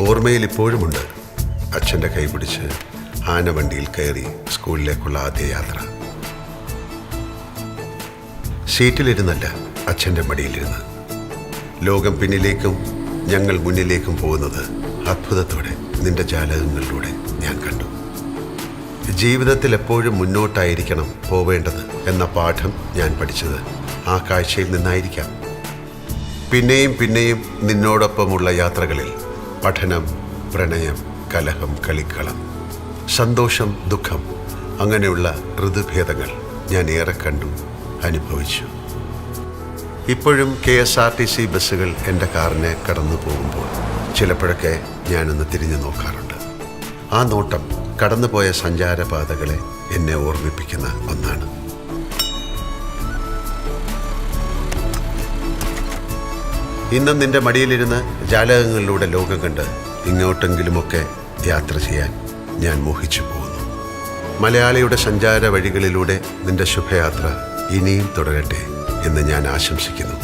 ഓർമ്മയിൽ ഇപ്പോഴുമുണ്ട് അച്ഛൻ്റെ കൈപിടിച്ച് ആനവണ്ടിയിൽ കയറി സ്കൂളിലേക്കുള്ള ആദ്യ യാത്ര. സീറ്റിലിരുന്നല്ല, അച്ഛൻ്റെ മടിയിലിരുന്ന്. ലോകം പിന്നിലേക്കും ഞങ്ങൾ മുന്നിലേക്കും പോകുന്നത് അത്ഭുതത്തോടെ നിന്റെ ജാലകങ്ങളിലൂടെ ഞാൻ കണ്ടു. ജീവിതത്തിൽ എപ്പോഴും മുന്നോട്ടായിരിക്കണം പോവേണ്ടത് എന്ന പാഠം ഞാൻ പഠിച്ചത് ആ കാഴ്ചയിൽ നിന്നായിരിക്കാം. പിന്നെയും പിന്നെയും നിന്നോടൊപ്പമുള്ള യാത്രകളിൽ പഠനം, പ്രണയം, കലഹം, കളിക്കളം, സന്തോഷം, ദുഃഖം, അങ്ങനെയുള്ള ഋതുഭേദങ്ങൾ ഞാൻ ഏറെ കണ്ടു, അനുഭവിച്ചു. ഇപ്പോഴും KSRTC ബസ്സുകൾ എൻ്റെ കാറിനെ കടന്നു പോകുമ്പോൾ ചിലപ്പോഴൊക്കെ ഞാനൊന്ന് തിരിഞ്ഞു നോക്കാറുണ്ട്. ആ നോട്ടം കടന്നുപോയ സഞ്ചാരപാതകളെ എന്നെ ഓർമ്മിപ്പിക്കുന്ന ഒന്നാണ്. ഇന്നും നിന്റെ മടിയിലിരുന്ന് ജാലകങ്ങളിലൂടെ ലോകം കണ്ട് ഇങ്ങോട്ടെങ്കിലുമൊക്കെ യാത്ര ചെയ്യാൻ ഞാൻ മോഹിച്ചു പോകുന്നു. മലയാളിയുടെ സഞ്ചാര വഴികളിലൂടെ നിന്റെ ശുഭയാത്ര ഇനിയും തുടരട്ടെ എന്ന് ഞാൻ ആശംസിക്കുന്നു.